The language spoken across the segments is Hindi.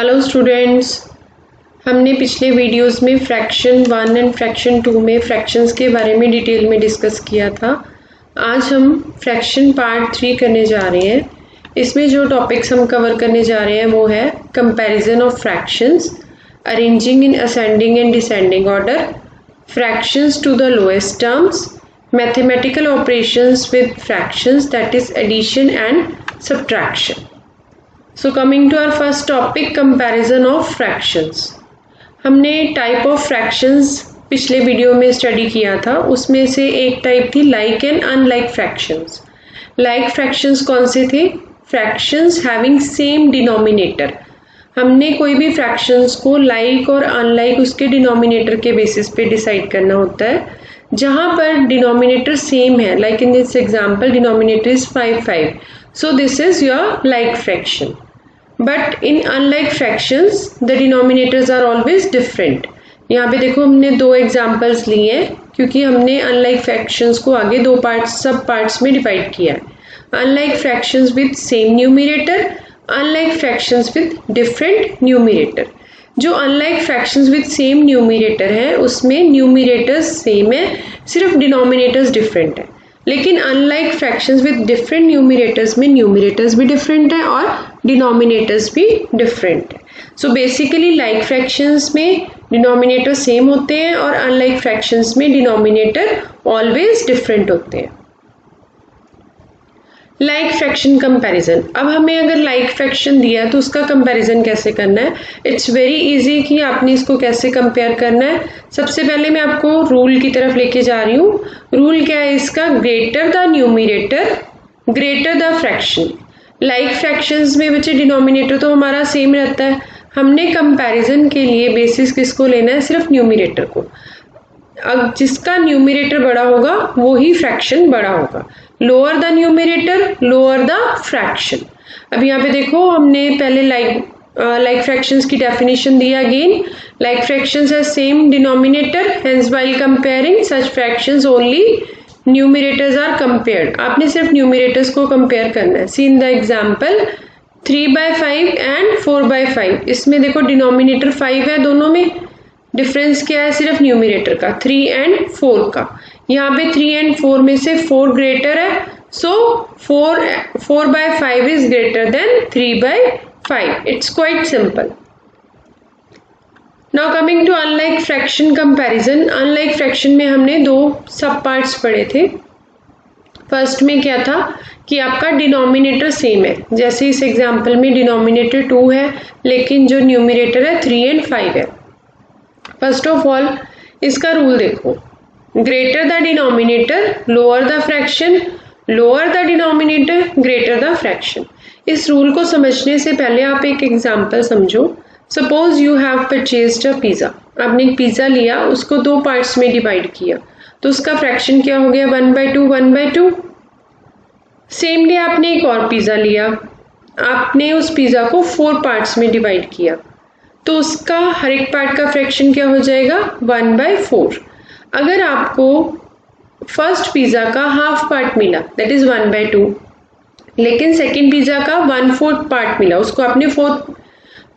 हेलो स्टूडेंट्स, हमने पिछले वीडियोस में फ्रैक्शन 1 एंड फ्रैक्शन 2 में फ्रैक्शंस के बारे में डिटेल में डिस्कस किया था। आज हम फ्रैक्शन पार्ट 3 करने जा रहे हैं। इसमें जो टॉपिक्स हम कवर करने जा रहे हैं वो है comparison of fractions, arranging in ascending and descending order, fractions to the lowest terms, mathematical operations with fractions that is addition and subtraction. So coming to our first topic, comparison of fractions। हमने टाइप ऑफ फ्रैक्शंस पिछले वीडियो में स्टडी किया था। उसमें से एक टाइप थी like and unlike fractions. Like fractions कौन से थे? Fractions having same denominator. हमने कोई भी फ्रैक्शंस को लाइक और अनलाइक उसके डिनोमिनेटर के बेसिस पे डिसाइड करना होता है। जहाँ पर डिनोमिनेटर सेम है, like in this example denominator is 5, so this is your like fraction. But in unlike fractions the denominators are always different। यहाँ पे देखो हमने दो एग्जाम्पल्स लिए हैं क्योंकि हमने अनलाइक फ्रैक्शंस को आगे दो पार्ट्स सब पार्ट्स में डिवाइड किया है। Unlike fractions with same numerator, unlike fractions with different numerator. जो unlike fractions with same numerator है उसमें न्यूमरेटर्स सेम है, सिर्फ डिनोमिनेटर्स डिफरेंट है। लेकिन unlike fractions with different numerators में न्यूमरेटर्स भी डिफरेंट है और डिनोमिनेटर्स भी डिफरेंट है। सो बेसिकली लाइक फ्रैक्शंस में डिनोमिनेटर सेम होते हैं और अनलाइक फ्रैक्शंस में डिनोमिनेटर ऑलवेज डिफरेंट होते हैं। Like fraction comparison. अब हमें अगर लाइक फ्रैक्शन दिया तो उसका कंपैरिजन कैसे करना है? इट्स वेरी इजी कि आपने इसको कैसे कंपेयर करना है। सबसे पहले मैं आपको रूल की तरफ लेके जा रही हूँ। रूल क्या है इसका? Greater the numerator greater the fraction. Like fractions में बच्चे डिनोमिनेटर तो हमारा सेम रहता है। हमने कंपैरिजन के लिए बेसिस किसको लेना है? सिर्फ न्यूमरेटर को। अब जिसका न्यूमरेटर बड़ा होगा वो ही फ्रैक्शन बड़ा होगा। Lower the numerator lower the fraction. अब यहाँ पे देखो हमने पहले लाइक फ्रैक्शंस की डेफिनेशन दिया। Again like fractions have same denominator, hence while comparing such fractions only numerators are compared. आपने सिर्फ न्यूमरेटर्स को कंपेयर करना है। See in the example 3/5 and 4/5। इसमें देखो डिनोमिनेटर 5 है, दोनों में डिफरेंस क्या है? सिर्फ न्यूमरेटर का, 3 एंड 4 का। यहाँ पे 3 एंड 4 में से 4 ग्रेटर है, so 4/5 is greater than 3/5। It's quite simple. Now coming to unlike fraction comparison. Unlike fraction में हमने दो सब पार्ट्स पढ़े थे। फर्स्ट में क्या था कि आपका डिनोमिनेटर सेम है। जैसे इस एग्जाम्पल में डिनोमिनेटर 2 है लेकिन जो न्यूमरेटर है 3 एंड 5 है। फर्स्ट ऑफ ऑल इसका रूल देखो, greater the denominator lower the fraction, lower the denominator greater the fraction. इस रूल को समझने से पहले आप एक एग्जांपल समझो। Suppose you have purchased a pizza. आपने एक पिज़्ज़ा लिया, उसको दो पार्ट्स में डिवाइड किया, तो उसका फ्रैक्शन क्या हो गया? 1/2 1/2। सेम डे आपने एक और पिज़्ज़ा लिया, आपने उस पिज़्ज़ा को 4 पार्ट्स में डिवाइड किया, तो उसका हर एक पार्ट का फ्रैक्शन क्या हो जाएगा? 1/4। अगर आपको फर्स्ट पिज़्ज़ा का हाफ पार्ट मिला दैट इज 1/2, लेकिन सेकंड पिज़्ज़ा का 1/4 पार्ट मिला, उसको आपने 4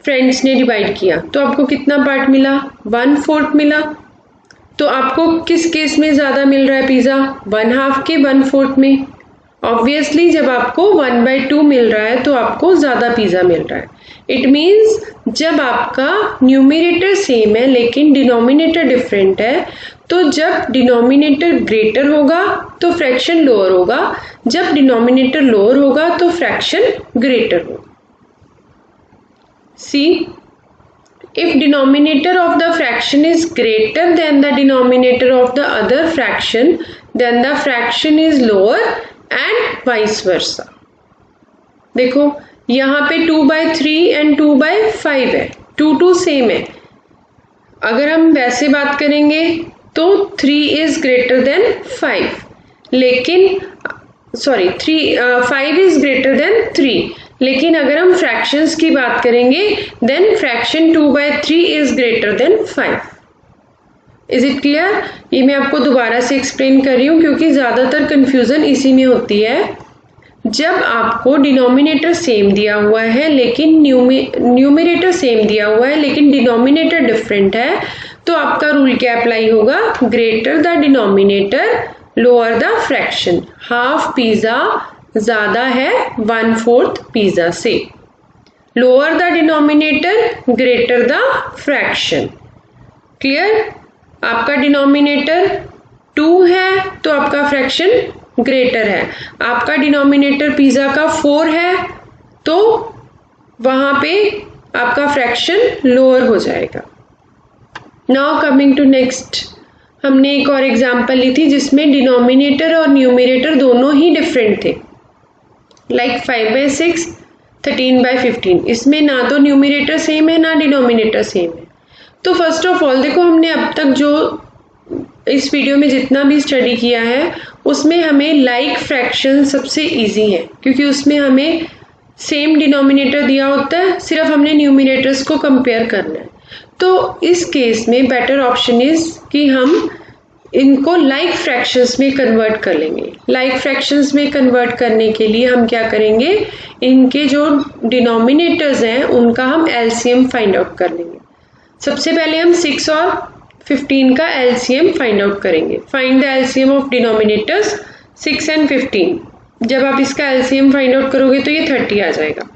फ्रेंड्स ने डिवाइड किया, तो आपको कितना पार्ट मिला? 1/4 मिला। तो आपको किस केस में ज़्यादा मिल रहा है पिज़्ज़ा? 1/2 के 1/4 में। ऑब्वियसली जब आपको 1/2 मिल रहा है तो आपको ज़्यादा पिज़्ज़ा मिल रहा है। इट मीन्स जब आपका न्यूमरेटर सेम है लेकिन डिनोमिनेटर डिफरेंट है, तो जब डिनोमिनेटर ग्रेटर होगा तो फ्रैक्शन लोअर होगा, जब डिनोमिनेटर लोअर होगा तो फ्रैक्शन ग्रेटर होगा। सी, if denominator of the fraction is greater than the denominator of the other fraction, then the fraction is lower and vice versa। देखो यहाँ पे 2/3 एंड 2/5 है, 2 सेम है। अगर हम वैसे बात करेंगे तो 3 इज ग्रेटर देन 5, लेकिन 5 इज ग्रेटर देन 3, लेकिन अगर हम फ्रैक्शंस की बात करेंगे then fraction 2/3 is greater than 5। Is it clear? ये मैं आपको दोबारा से एक्सप्लेन कर रही हूँ क्योंकि ज़्यादातर कंफ्यूजन इसी में होती है। जब आपको डिनोमिनेटर सेम दिया हुआ है लेकिन न्यूमरेटर सेम दिया हुआ है लेकिन डिनोमिनेटर डिफरेंट है, तो आपका रूल क्या अप्लाई होगा? Greater the denominator lower the fraction. Half pizza ज्यादा है 1/4 पिज्जा से। Lower the denominator greater the fraction. Clear? आपका डिनोमिनेटर 2 है तो आपका फ्रैक्शन ग्रेटर है। आपका डिनोमिनेटर पिज्जा का 4 है तो वहां पे आपका फ्रैक्शन लोअर हो जाएगा। नाउ कमिंग टू नेक्स्ट, हमने एक और एग्जांपल ली थी जिसमें डिनोमिनेटर और न्यूमरेटर दोनों ही डिफरेंट थे, लाइक 5/6 13/15। इसमें ना तो न्यूमरेटर सेम है ना डिनोमिनेटर सेम है। तो फर्स्ट ऑफ ऑल देखो, हमने अब तक जो इस वीडियो में जितना भी स्टडी किया है उसमें हमें लाइक फ्रैक्शन सबसे इजी है, क्योंकि उसमें हमें सेम डिनोमिनेटर दिया होता है, सिर्फ हमने न्यूमरेटर्स को कंपेयर करना है। तो इस केस में बेटर ऑप्शन इज कि हम इनको लाइक फ्रैक्शंस में कन्वर्ट कर लेंगे। लाइक फ्रैक्शंस में कन्वर्ट करने के लिए हम क्या करेंगे? इनके जो डिनोमिनेटर्स हैं उनका हम एलसीएम फाइंड आउट कर लेंगे। सबसे पहले हम 6 और 15 का एलसीएम फाइंड आउट करेंगे। Find the LCM of denominators 6 and 15। जब आप इसका एलसीएम फाइंड आउट करोगे तो ये 30 आ जाएगा।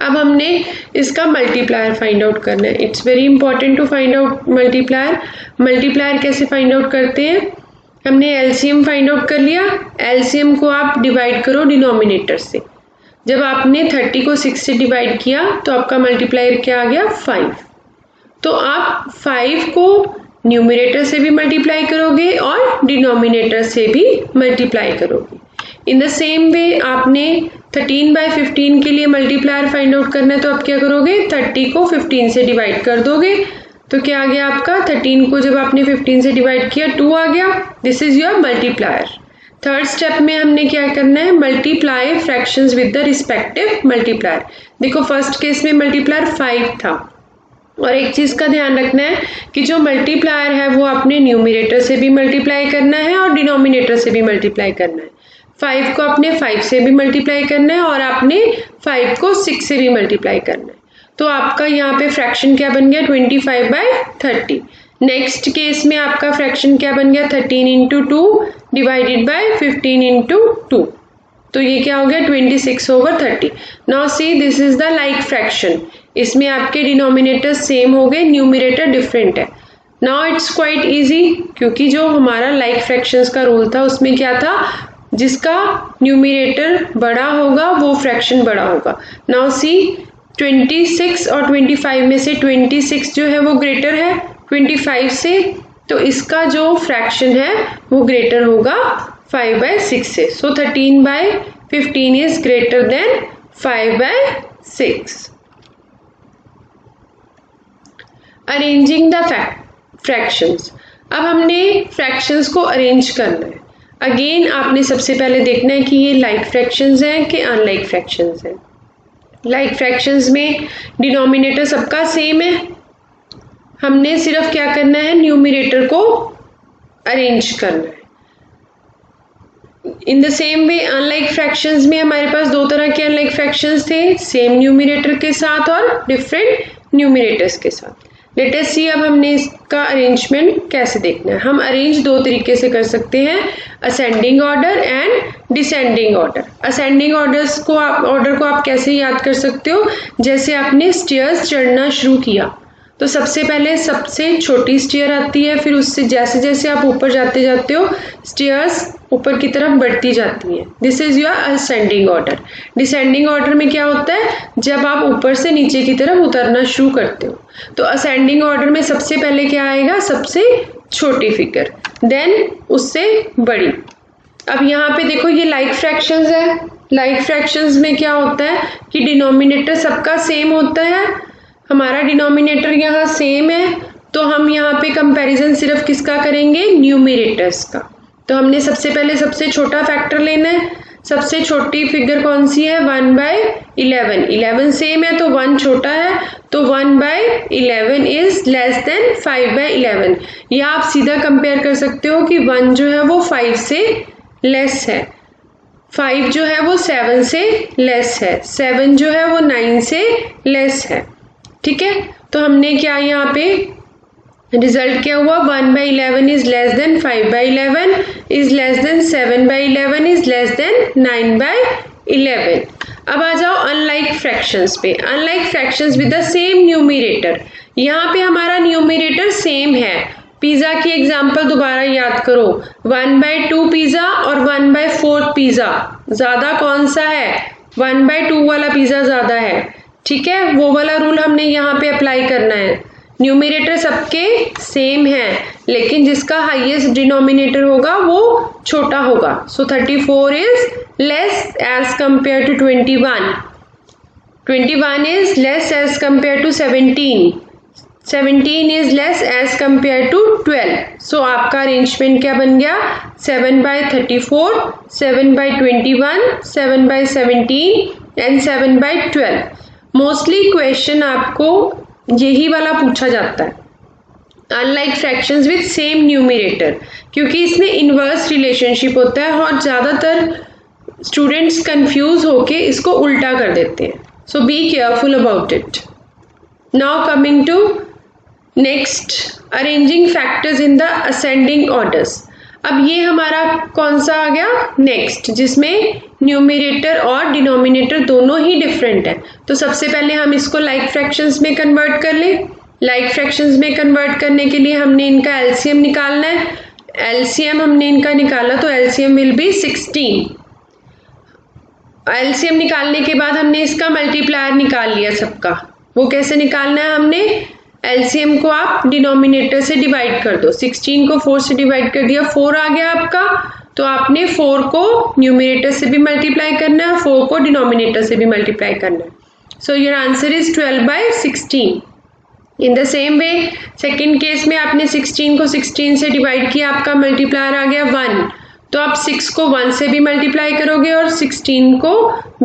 अब हमने इसका मल्टीप्लायर फाइंड आउट करना है। It's very important to find out multiplier. Multiplier कैसे फाइंड आउट करते हैं? हमने एलसीएम फाइंड आउट कर लिया, एलसीएम को आप डिवाइड करो डिनोमिनेटर से। जब आपने 30 को 6 से डिवाइड किया तो आपका मल्टीप्लायर क्या आ गया? 5। तो आप 5 को न्यूमरेटर से भी मल्टीप्लाई करोगे और डिनोमिनेटर से भी मल्टीप्लाई करोगे। इन द सेम वे आपने 13/15 के लिए मल्टीप्लायर फाइंड आउट करना है, तो आप क्या करोगे? 30 को 15 से डिवाइड कर दोगे तो क्या आ गया आपका? 13 को जब आपने 15 से डिवाइड किया 2 आ गया। This is your multiplier. Third step में हमने क्या करना है? Multiply fractions with the respective multiplier. देखो फर्स्ट केस में मल्टीप्लायर 5 था, और एक चीज का ध्यान रखना है कि जो मल्टीप्लायर है वो आपने न्यूमरेटर से भी मल्टीप्लाई करना है और डिनोमिनेटर से भी मल्टीप्लाई करना है। 5 को आपने 5 से भी मल्टीप्लाई करना है और आपने 5 को 6 से भी मल्टीप्लाई करना है। तो आपका यहाँ पे फ्रैक्शन क्या बन गया? 25/30। नेक्स्ट केस में आपका फ्रैक्शन क्या बन गया? 13 × 2 डिवाइडेड बाय 15 × 2। तो ये क्या हो गया? 26/30। Now see this is the like fraction. इसमें आपके डिनोमिनेटर सेम हो गए, न्यूमरेटर डिफरेंट है। नाउ इट्स क्वाइट इजी, क्योंकि जो हमारा लाइक फ्रैक्शंस का रूल था उसमें क्या था? जिसका न्यूमरेटर बड़ा होगा वो फ्रैक्शन बड़ा होगा। नाउ सी 26 और 25 में से 26 जो है वो ग्रेटर है 25 से, तो इसका जो फ्रैक्शन है वो ग्रेटर होगा 5/6 से। सो 13/15 is greater then 5/6। Arranging the fractions. अब हमने फ्रैक्शंस को अरेंज करना है। अगेन आपने सबसे पहले देखना है कि ये लाइक फ्रैक्शंस हैं कि अनलाइक फ्रैक्शंस हैं। लाइक फ्रैक्शंस में डिनोमिनेटर सबका सेम है, हमने सिर्फ क्या करना है? न्यूमरेटर को अरेंज करना है। इन the same way unlike fractions में हमारे पास दो तरह के अनलाइक फ्रैक्शंस थे, सेम न्यूमरेटर के साथ और डिफरेंट न्यूमरेटर्स के साथ। लेट अस सी अब हमने इसका अरेंजमेंट कैसे देखना है। हम अरेंज दो तरीके से कर सकते हैं, ascending order and descending order. Ascending order को आप कैसे याद कर सकते हो? जैसे आपने स्टेयर्स चढ़ना शुरू किया तो सबसे पहले सबसे छोटी स्टेयर आती है, फिर उससे जैसे जैसे आप ऊपर जाते जाते हो स्टेयर्स ऊपर की तरफ बढ़ती जाती हैं। This is your ascending order. Descending order में क्या होता है? जब आप ऊपर से नीचे की तरफ उतरना शुरू करते हो। तो असेंडिंग ऑर्डर में सबसे पहले क्या आएगा? सबसे छोटी फिगर, देन उससे बड़ी। अब यहाँ पे देखो ये लाइक फ्रैक्शंस है। लाइक फ्रैक्शंस में क्या होता है कि डिनोमिनेटर सबका सेम होता है। हमारा डिनोमिनेटर यहाँ सेम है तो हम यहाँ पे कंपैरिजन सिर्फ किसका करेंगे? न्यूमरेटर्स का। तो हमने सबसे पहले सबसे छोटा फैक्टर लेना है। सबसे छोटी फिगर कौन सी है? 1/11। 11 सेम है तो 1 छोटा है, तो 1/11 इज लेस देन 5/11। या आप सीधा कंपेयर कर सकते हो कि 1 जो है वो 5 से लेस है। 5 जो है वो 7 से लेस है, 7 जो है वो 9 से लेस है। ठीक है, तो हमने क्या यहाँ पे रिजल्ट क्या हुआ, 1/11 is less than 5/11 is less than 7/11 is less than 9/11। अब आ जाओ अनलाइक फ्रैक्शंस पे। Unlike fractions with the same numerator, यहाँ पे हमारा न्यूमरेटर सेम है। पिज़्ज़ा की एग्जांपल दोबारा याद करो, 1/2 पिज़्ज़ा और 1/4 पिज़्ज़ा, ज़्यादा कौन सा है, 1/2 वाला पिज़्ज़ा ज़्यादा है। ठीक है, वो वाला रूल हमने यहाँ पे अप्लाई करना है। न्यूमरेटर सबके सेम है, लेकिन जिसका हाईएस्ट डिनोमिनेटर होगा वो छोटा होगा। So 34 is less as compare to 21, 21 is less as compare to 17, 17 is less as compare to 12। So आपका अरेंजमेंट क्या बन गया, 7/34, 7/21, 7/17 एंड 7/12। मोस्टली क्वेश्चन आपको यही वाला पूछा जाता है, unlike fractions with same numerator, क्योंकि इसमें इनवर्स रिलेशनशिप होता है और ज़्यादातर स्टूडेंट्स कंफ्यूज होके इसको उल्टा कर देते हैं। So be careful about it. Now coming to next, arranging factors in the ascending orders. अब ये हमारा कौन सा आ गया, नेक्स्ट, जिसमें न्यूमरेटर और डिनोमिनेटर दोनों ही डिफरेंट है। तो सबसे पहले हम इसको लाइक फ्रैक्शंस में कन्वर्ट कर लें। लाइक फ्रैक्शंस में कन्वर्ट करने के लिए हमने इनका एलसीएम निकालना है। एलसीएम हमने इनका निकाला तो एलसीएम विल बी 16। एलसीएम निकालने के बाद हमने इसका मल्टीप्लायर निकाल लिया सबका। वो कैसे निकालना है, हमने एलसीएम को आप डिनोमिनेटर से डिवाइड कर दो। 16 को 4 से डिवाइड कर दिया, 4 आ गया आपका, तो आपने 4 को न्यूमरेटर से भी मल्टीप्लाई करना है, 4 को डिनोमिनेटर से भी मल्टीप्लाई करना है। सो your answer is 12/16। In the same way second case में आपने 16 को 16 से डिवाइड किया, आपका मल्टीप्लायर आ गया 1, तो आप 6 को 1 से भी मल्टीप्लाई करोगे और 16 को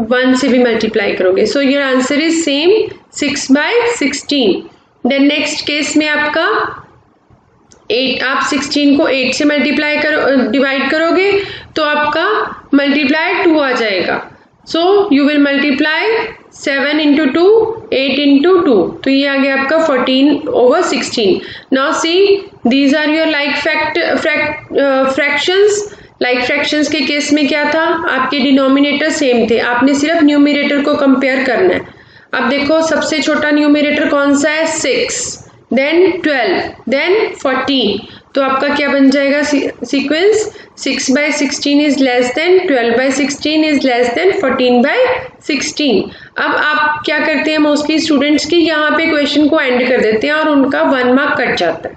1 से भी मल्टीप्लाई करोगे। So your answer is same 6/16। Then next case में आपका 8, आप 16 को 8 से मल्टीप्लाई करो, डिवाइड करोगे तो आपका मल्टीप्लाई 2 आ जाएगा। So you will multiply 7 into 2, 8 into 2, तो ये आ गया आपका 14/16। Now see these are your like fractions. Like fractions के केस में क्या था, आपके डिनोमिनेटर सेम थे, आपने सिर्फ न्यूमरेटर को कंपेयर करना है। अब देखो सबसे छोटा न्यूमरेटर कौन सा है, 6, देन 12, देन 14, तो आपका क्या बन जाएगा sequence, 6/16 is less than 12/16 is less than 14/16। अब आप क्या करते हैं मोस्टली स्टूडेंट्स की, यहाँ पे क्वेश्चन को एंड कर देते हैं और उनका 1 मार्क कट जाता है,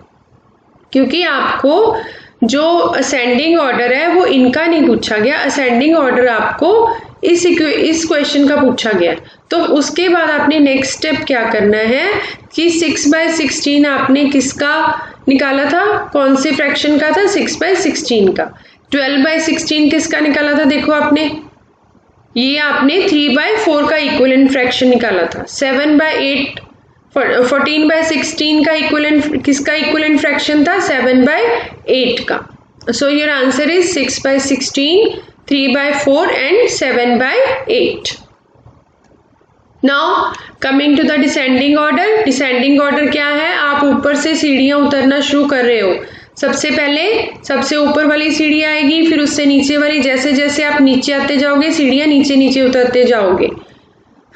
क्योंकि आपको जो असेंडिंग ऑर्डर है वो इनका नहीं पूछा गया, असेंडिंग ऑर्डर आपको इस क्वेश्चन का पूछा गया। तो उसके बाद आपने नेक्स्ट स्टेप क्या करना है कि 6/16 आपने किसका निकाला था, कौन से फ्रैक्शन का था, 6/16 का। 12/16 किसका निकाला था, देखो आपने, ये आपने 3/4 का इक्विवेलेंट फ्रैक्शन निकाला था। 7/8 14/16 का इक्विवेलेंट किसका इक्विवेलेंट फ्रैक्शन था, 7/8 का। So your answer is 6/16, 3/4 and 7/8। Now coming to the descending order. Descending order क्या है, आप ऊपर से सीढ़ियां उतरना शुरू कर रहे हो। सबसे पहले सबसे ऊपर वाली सीढ़ी आएगी, फिर उससे नीचे वाली, जैसे जैसे आप नीचे आते जाओगे सीढ़ियां नीचे नीचे उतरते जाओगे।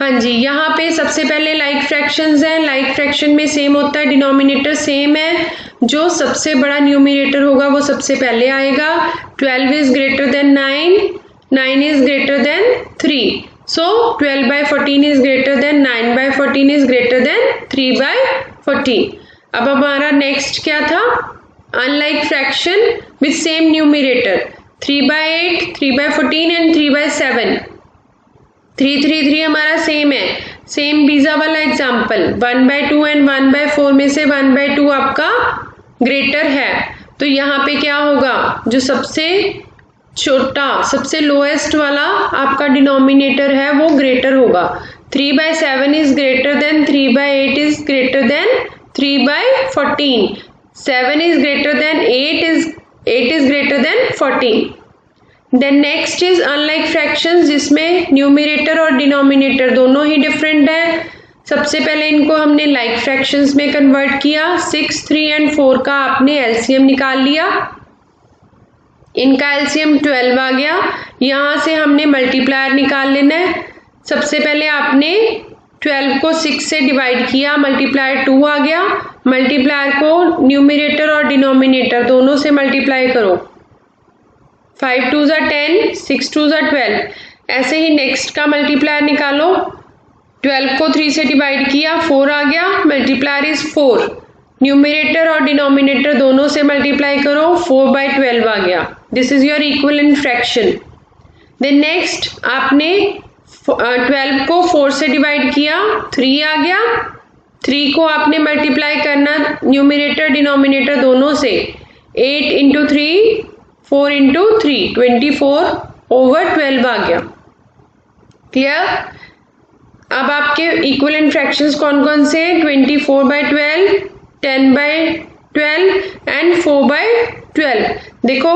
हाँ जी, यहाँ पे सबसे पहले लाइक फ्रैक्शंस हैं। लाइक फ्रैक्शन में सेम होता है, डिनोमिनेटर सेम है, जो सबसे बड़ा न्यूमरेटर होगा वो सबसे पहले आएगा। 12 is greater then 9, 9 is greater then 3, so 12/14 is greater then 9/14 is greater than 3/14। अब हमारा नेक्स्ट क्या था, unlike fraction with same numerator, 3/8, 3/14 and 3/7। 3 हमारा सेम है, सेम पिज़्ज़ा वाला एग्जाम्पल। 1/2 एंड 1/4 में से 1/2 आपका ग्रेटर है, तो यहाँ पे क्या होगा, जो सबसे छोटा सबसे लोएस्ट वाला आपका डिनोमिनेटर है वो ग्रेटर होगा। 3/7 is greater than 3/8 is greater than 3/14। 7 is greater than 8 is greater than 14। Then next is unlike fractions, जिसमें न्यूमरेटर और डिनोमिनेटर दोनों ही डिफरेंट है। सबसे पहले इनको हमने लाइक फ्रैक्शंस में कन्वर्ट किया। 6, 3 एंड 4 का आपने एलसीएम निकाल लिया, इनका एलसीएम 12 आ गया। यहाँ से हमने मल्टीप्लायर निकाल लेना है। सबसे पहले आपने 12 को 6 से डिवाइड किया, मल्टीप्लायर 2 आ गया। मल्टीप्लायर को न्यूमरेटर और डिनोमिनेटर दोनों से मल्टीप्लाई करो, 5 2 ज़ा 10, 6 2 ज़ा 12। ऐसे ही नेक्स्ट का मल्टीप्लायर निकालो, 12 को 3 से डिवाइड किया, 4 आ गया। मल्टीप्लायर इज 4, न्यूमरेटर और डिनोमिनेटर दोनों से मल्टीप्लाई करो, 4/12 आ गया। This is your equivalent fraction. Then next आपने 12 को 4 से डिवाइड किया, 3 आ गया। 3 को आपने मल्टीप्लाई करना न्यूमरेटर डिनोमिनेटर दोनों से, 8 इंटू 3, 4 इंटू 3, 24/12 आ गया। क्लियर? अब आपके इक्विवेलेंट फ्रैक्शंस कौन कौन से हैं? 24/12, 10/12 एंड 4/12। देखो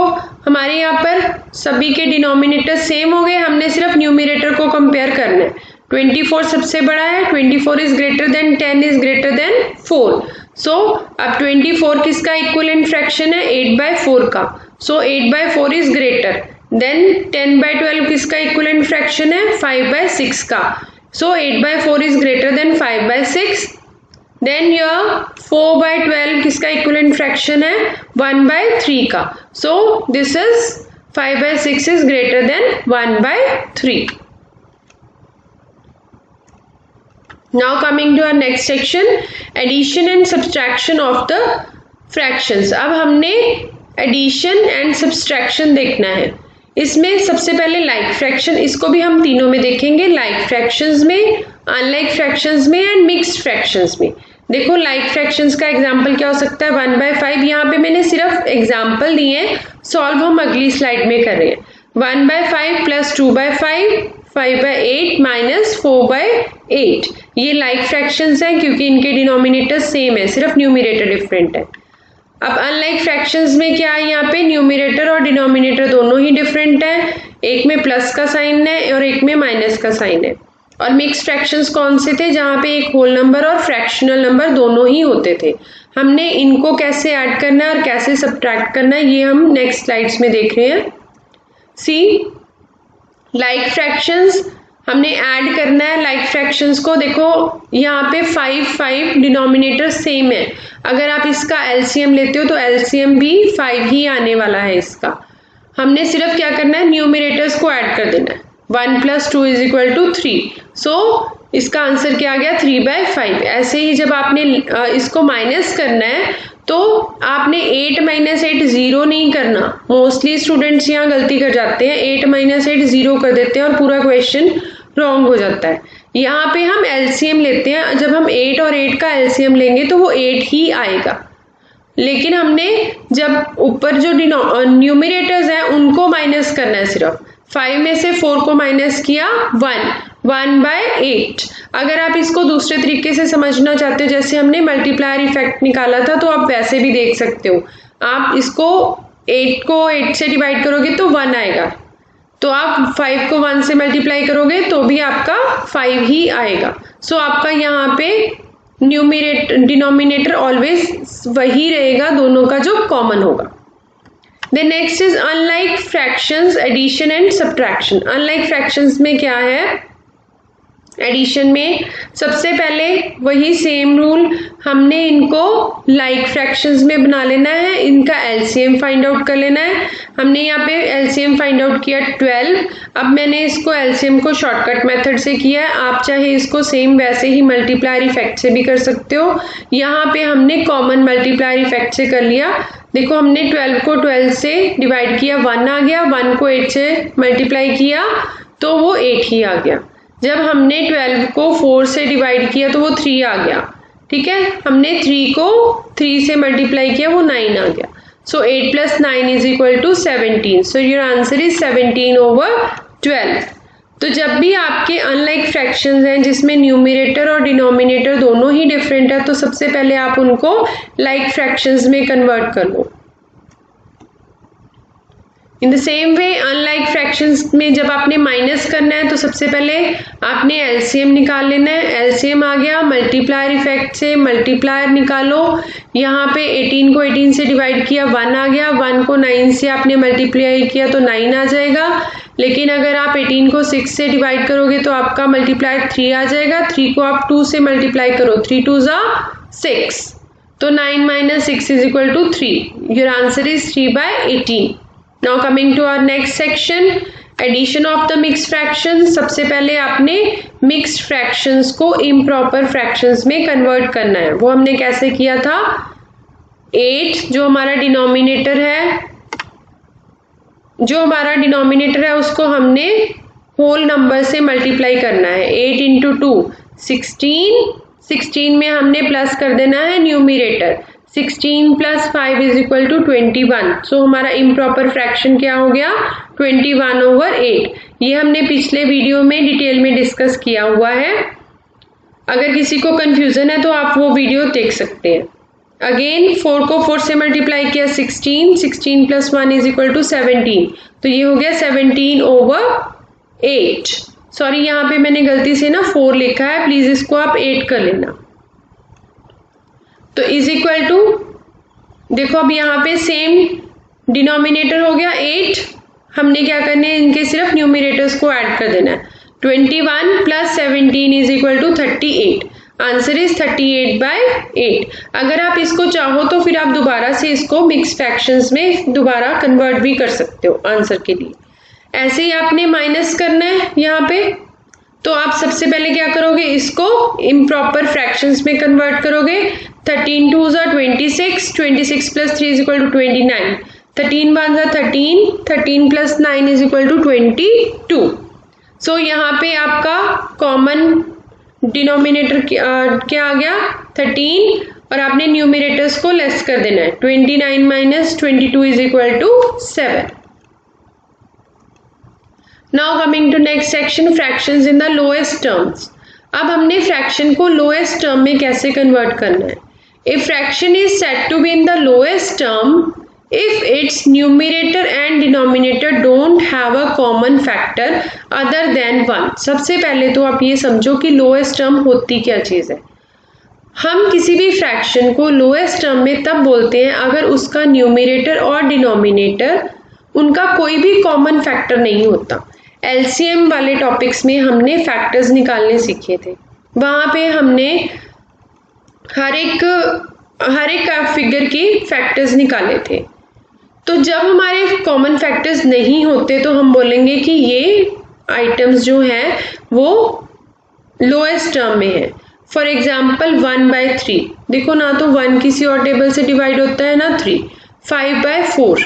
हमारे यहाँ पर सभी के डिनोमिनेटर सेम हो गए, हमने सिर्फ न्यूमरेटर को कंपेयर करना है। 24 सबसे बड़ा है, 24 is greater then 10 is greater then 4। सो अब 24 किसका इक्विवेलेंट फ्रैक्शन है? 8/4 का। सो 8/4 इज ग्रेटर देन 10/12 किसका इक्विवेलेंट फ्रैक्शन है? 5/6 का। So 8/4 is greater than 5/6. Then your 4/12 किसका इक्विवेलेंट फ्रैक्शन है? 1/3 का। So this is 5/6 is greater than 1/3. Now coming to our next section, addition and subtraction of the fractions. अब हमने addition and subtraction देखना है। इसमें सबसे पहले लाइक फ्रैक्शन, इसको भी हम तीनों में देखेंगे, लाइक फ्रैक्शंस में, अनलाइक फ्रैक्शंस में एंड मिक्स्ड फ्रैक्शंस में। देखो लाइक फ्रैक्शंस का एग्जांपल क्या हो सकता है? 1/5। यहाँ पे मैंने सिर्फ एग्जांपल दिए हैं, सॉल्व हम अगली स्लाइड में कर रहे हैं। 1/5 प्लस 2/5, 5/8 माइनस 4/8। ये लाइक फ्रैक्शंस हैं क्योंकि इनके डिनोमिनेटर सेम है, सिर्फ न्यूमरेटर डिफरेंट है। अब अनलाइक फ्रैक्शंस में क्या है? यहाँ पे न्यूमरेटर और डिनोमिनेटर दोनों ही डिफरेंट है, एक में प्लस का साइन है और एक में माइनस का साइन है। और मिक्स फ्रैक्शंस कौन से थे? जहाँ पे एक होल नंबर और फ्रैक्शनल नंबर दोनों ही होते थे। हमने इनको कैसे ऐड करना है और कैसे सब्ट्रैक्ट करना है ये हम नेक्स्ट स्लाइड्स में देख रहे हैं। सी लाइक फ्रैक्शंस हमने ऐड करना है लाइक फ्रैक्शंस को। देखो यहाँ पे 5 डिनोमिनेटर सेम है, अगर आप इसका एलसीएम लेते हो तो एलसीएम भी 5 ही आने वाला है इसका। हमने सिर्फ क्या करना है? न्यूमरेटर्स को ऐड कर देना है। 1 + 2 = 3। सो इसका आंसर क्या आ गया? 3/5। ऐसे ही जब आपने इसको माइनस करना है तो आपने 8 - 8 0 नहीं करना। मोस्टली स्टूडेंट्स यहाँ गलती कर जाते हैं, 8 - 8 0 कर देते हैं और पूरा क्वेश्चन रॉन्ग हो जाता है। यहाँ पे हम एलसीएम लेते हैं, जब हम 8 और 8 का एलसीएम लेंगे तो वो 8 ही आएगा। लेकिन हमने जब ऊपर जो न्यूमरेटर्स हैं उनको माइनस करना है, सिर्फ 5 में से 4 को माइनस किया, 1/8। अगर आप इसको दूसरे तरीके से समझना चाहते हो, जैसे हमने मल्टीप्लायर इफेक्ट निकाला था, तो आप वैसे भी देख सकते हो। आप इसको 8 को 8 से डिवाइड करोगे तो 1 आएगा, तो आप 5 को 1 से मल्टीप्लाई करोगे तो भी आपका 5 ही आएगा। सो आपका यहाँ पे डिनोमिनेटर ऑलवेज वही रहेगा, दोनों का जो कॉमन होगा। The next is unlike fractions, addition and subtraction. Unlike fractions में क्या है? एडिशन में सबसे पहले वही सेम रूल, हमने इनको लाइक फ्रैक्शंस में बना लेना है, इनका एलसीएम फाइंड आउट कर लेना है। हमने यहाँ पे एलसीएम फाइंड आउट किया 12। अब मैंने इसको एलसीएम को शॉर्टकट मेथड से किया है, आप चाहे इसको सेम वैसे ही मल्टीप्लायर इफेक्ट से भी कर सकते हो। यहाँ पे हमने कॉमन मल्टीप्लायर इफेक्ट से कर लिया। देखो हमने 12 को 12 से डिवाइड किया, 1 आ गया, 1 को 8 से मल्टीप्लाई किया तो वो 8 ही आ गया। जब हमने 12 को 4 से डिवाइड किया तो वो 3 आ गया, ठीक है। हमने 3 को 3 से मल्टीप्लाई किया, वो 9 आ गया। सो 8 + 9 = 17। सो योर आंसर इज 17/12। तो जब भी आपके अनलाइक फ्रैक्शंस हैं जिसमें न्यूमरेटर और डिनोमिनेटर दोनों ही डिफरेंट है, तो सबसे पहले आप उनको लाइक फ्रैक्शंस में कन्वर्ट कर लो। In the same way unlike fractions में जब आपने माइनस करना है तो सबसे पहले आपने एलसीएम निकाल लेना है। एलसीएम आ गया, मल्टीप्लायर इफेक्ट से मल्टीप्लायर निकालो। यहाँ पे 18 को 18 से डिवाइड किया 1 आ गया, 1 को 9 से आपने मल्टीप्लाई किया तो 9 आ जाएगा। लेकिन अगर आप 18 को 6 से डिवाइड करोगे तो आपका मल्टीप्लायर 3 आ जाएगा। 3 को आप 2 से मल्टीप्लाई करो, 3 2 ज़ा 6, तो 9 minus 6 is equal to 3. Your answer is 3/18. Now coming to our next section, addition of the mixed fractions. सबसे पहले आपने mixed fractions को improper fractions में convert करना है। वो हमने कैसे किया था? 8 जो हमारा डिनोमिनेटर है उसको हमने होल नंबर से मल्टीप्लाई करना है। 8 into 2 16 में हमने प्लस कर देना है न्यूमिरेटर। 16 + 5 = 21। सो हमारा इम्प्रॉपर फ्रैक्शन क्या हो गया? 21/8। ये हमने पिछले वीडियो में डिटेल में डिस्कस किया हुआ है। अगर किसी को कंफ्यूजन है तो आप वो वीडियो देख सकते हैं। अगेन 4 को 4 से मल्टीप्लाई किया 16 + 1 = 17। तो ये हो गया 17/8। सॉरी, यहाँ पे मैंने गलती से ना 4 लिखा है, प्लीज इसको आप 8 कर लेना। तो इज इक्वल टू, देखो अब यहाँ पे सेम डिनोमिनेटर हो गया 8। हमने क्या करना है, इनके सिर्फ न्यूमिनेटर्स को ऐड कर देना है। 21 + 17 = 38। Answer is 38/8। अगर आप इसको चाहो तो फिर आप दोबारा से इसको मिक्स फ्रैक्शंस में दोबारा कन्वर्ट भी कर सकते हो आंसर के लिए। ऐसे ही आपने माइनस करना है यहाँ पे, तो आप सबसे पहले क्या करोगे, इसको इम्प्रॉपर फ्रैक्शंस में कन्वर्ट करोगे। 13 2 ज़ा 26, 26 + 3 = 29, 13 1 ज़ा 13, 13 + 9 = 22। सो यहाँ पे आपका कॉमन डिनोमिनेटर क्या आ गया? 13, और आपने न्यूमिनेटर्स को लेस कर देना है। 29 - 22 = 7। Now coming to next section, fractions in the lowest terms. अब हमने फ्रैक्शन को लोएस्ट टर्म में कैसे कन्वर्ट करना है। A fraction is said to be in the lowest term if its numerator and denominator don't have a common factor other than 1। सबसे पहले तो आप ये समझो कि लोएस्ट टर्म होती क्या चीज़ है। हम किसी भी फ्रैक्शन को लोएस्ट टर्म में तब बोलते हैं अगर उसका न्यूमिनेटर और डिनोमिनेटर उनका कोई भी कॉमन फैक्टर नहीं होता। एलसीएम वाले टॉपिक्स में हमने फैक्टर्स निकालने सीखे थे, वहाँ पे हमने हर एक फिगर की फैक्टर्स निकाले थे। तो जब हमारे कॉमन फैक्टर्स नहीं होते तो हम बोलेंगे कि ये आइटम्स जो हैं वो लोएस्ट टर्म में है। फॉर एग्जाम्पल 1/3, देखो ना तो 1 किसी और टेबल से डिवाइड होता है ना 3। 5/4,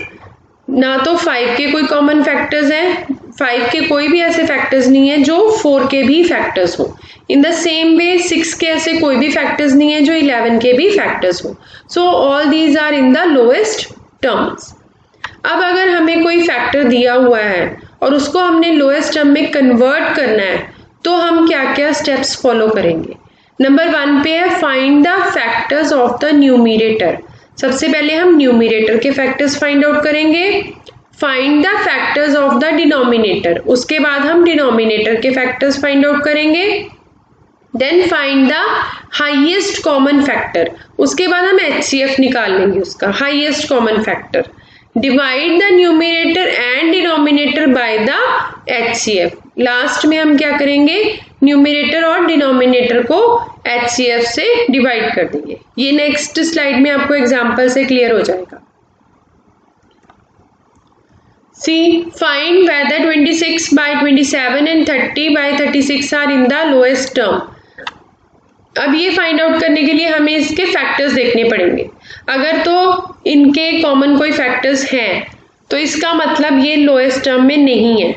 ना तो 5 के कोई कॉमन फैक्टर्स हैं, 5 के कोई भी ऐसे फैक्टर्स नहीं है जो 4 के भी फैक्टर्स हो। इन द सेम वे 6 के ऐसे कोई भी फैक्टर्स नहीं है जो 11 के भी फैक्टर्स हो। So all these are in the lowest terms. अब अगर हमें कोई फैक्टर दिया हुआ है और उसको हमने लोएस्ट टर्म में कन्वर्ट करना है तो हम क्या क्या स्टेप्स फॉलो करेंगे। नंबर 1 पे है find the factors of the numerator. सबसे पहले हम न्यूमिनेटर के फैक्टर्स फाइंड आउट करेंगे। Find the factors of the denominator, उसके बाद हम डिनोमिनेटर के फैक्टर्स फाइंड आउट करेंगे। Then find the highest common factor, उसके बाद हम HCF निकाल लेंगे उसका highest common factor. Divide the numerator and denominator by the HCF। Last में हम क्या करेंगे, न्यूमिनेटर और डिनोमिनेटर को HCF से डिवाइड कर देंगे। ये नेक्स्ट स्लाइड में आपको एग्जांपल से क्लियर हो जाएगा। C find whether 26/27 and 30/36 are in the lowest term. अब ये फाइंड आउट करने के लिए हमें इसके फैक्टर्स देखने पड़ेंगे। अगर तो इनके कॉमन कोई फैक्टर्स हैं तो इसका मतलब ये लोएस्ट टर्म में नहीं है।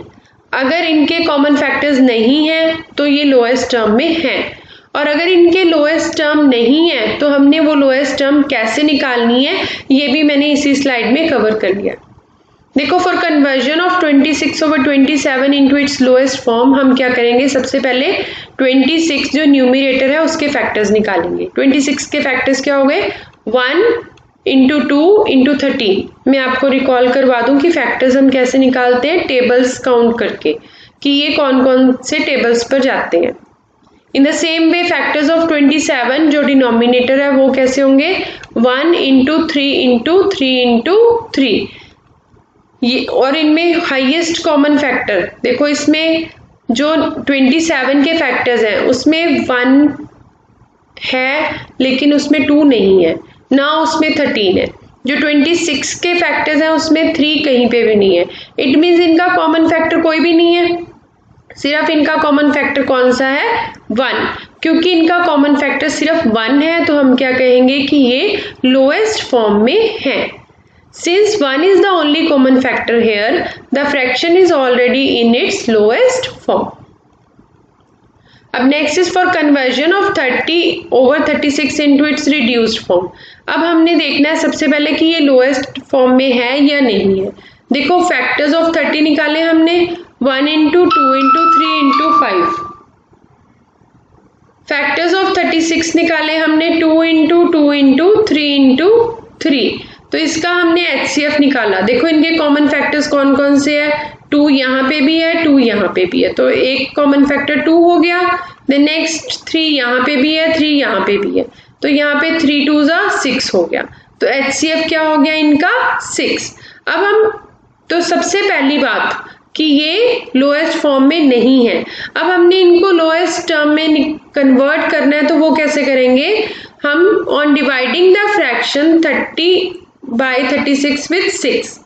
अगर इनके कॉमन फैक्टर्स नहीं हैं तो ये लोएस्ट टर्म में हैं। और अगर इनके लोएस्ट टर्म नहीं है तो हमने वो लोएस्ट टर्म कैसे निकालनी है ये भी मैंने इसी स्लाइड में कवर कर लिया। देखो, for conversion of 26/27 into its lowest form हम क्या करेंगे, सबसे पहले 26 जो न्यूमिनेटर है उसके फैक्टर्स निकालेंगे। 26 के फैक्टर्स क्या हो गए, 1 इंटू 2 इंटू 13। मैं आपको रिकॉल करवा दूं कि फैक्टर्स हम कैसे निकालते हैं, टेबल्स काउंट करके कि ये कौन कौन से टेबल्स पर जाते हैं। इन the same way factors of 27 जो डिनोमिनेटर है वो कैसे होंगे, 1 इंटू 3 इंटू 3 इंटू 3। ये और इनमें हाईएस्ट कॉमन फैक्टर देखो, इसमें जो 27 के फैक्टर्स हैं उसमें 1 है लेकिन उसमें 2 नहीं है ना, उसमें 13 है। जो 26 के फैक्टर्स हैं उसमें 3 कहीं पे भी नहीं है। इट मीन्स इनका कॉमन फैक्टर कोई भी नहीं है, सिर्फ इनका कॉमन फैक्टर कौन सा है, 1। क्योंकि इनका कॉमन फैक्टर सिर्फ 1 है तो हम क्या कहेंगे कि ये लोएस्ट फॉर्म में है। Since 1 is the only common factor here, the fraction is already in its lowest form. अब next is for conversion of 30 over 36 into its reduced form. अब हमने देखना है सबसे पहले कि ये lowest form में है या नहीं है। देखो factors of 30 निकाले हमने, 1 into 2 into 3 into 5। factors of 36 निकाले हमने 2 into 2 into 3 into 3। तो इसका हमने HCF निकाला। देखो इनके कॉमन फैक्टर्स कौन कौन से है, 2 यहाँ पे भी है, 2 यहाँ पे भी है, तो एक कॉमन फैक्टर 2 हो गया। देन नेक्स्ट 3 यहाँ पे भी है, 3 यहाँ पे भी है, तो यहाँ पे 3 2 6 हो गया। तो HCF क्या हो गया इनका, 6। अब हम तो सबसे पहली बात कि ये लोएस्ट फॉर्म में नहीं है। अब हमने इनको लोएस्ट टर्म में कन्वर्ट करना है, तो वो कैसे करेंगे, हम on dividing the fraction 30 by 36 with 6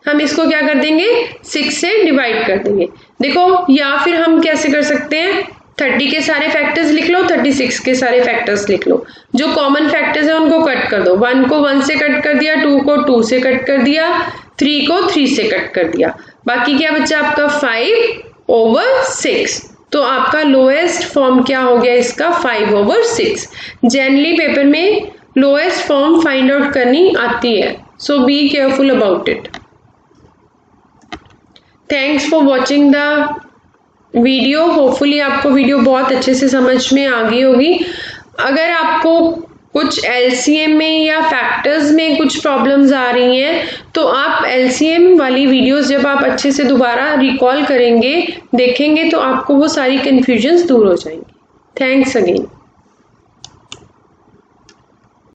हम इसको क्या कर देंगे, 6 से डिवाइड कर देंगे। देखो या फिर हम कैसे कर सकते हैं, 30 के सारे फैक्टर्स लिख लो, 36 के सारे फैक्टर्स लिख लो, जो कॉमन फैक्टर्स है उनको कट कर दो। 1 को 1 से कट कर दिया, 2 को 2 से कट कर दिया, 3 को 3 से कट कर दिया, बाकी क्या बचा आपका 5/6। तो आपका लोएस्ट फॉर्म क्या हो गया इसका, 5/6। जनरली पेपर में लोएस्ट फॉर्म फाइंड आउट करनी आती है, so be careful about it. Thanks for watching the video. Hopefully आपको वीडियो बहुत अच्छे से समझ में आ गई होगी। अगर आपको कुछ एलसीएम में या फैक्टर्स में कुछ प्रॉब्लम्स आ रही हैं तो आप एलसीएम वाली वीडियोस जब आप अच्छे से दोबारा रिकॉल करेंगे, देखेंगे, तो आपको वो सारी कंफ्यूजन्स दूर हो जाएंगी। Thanks again.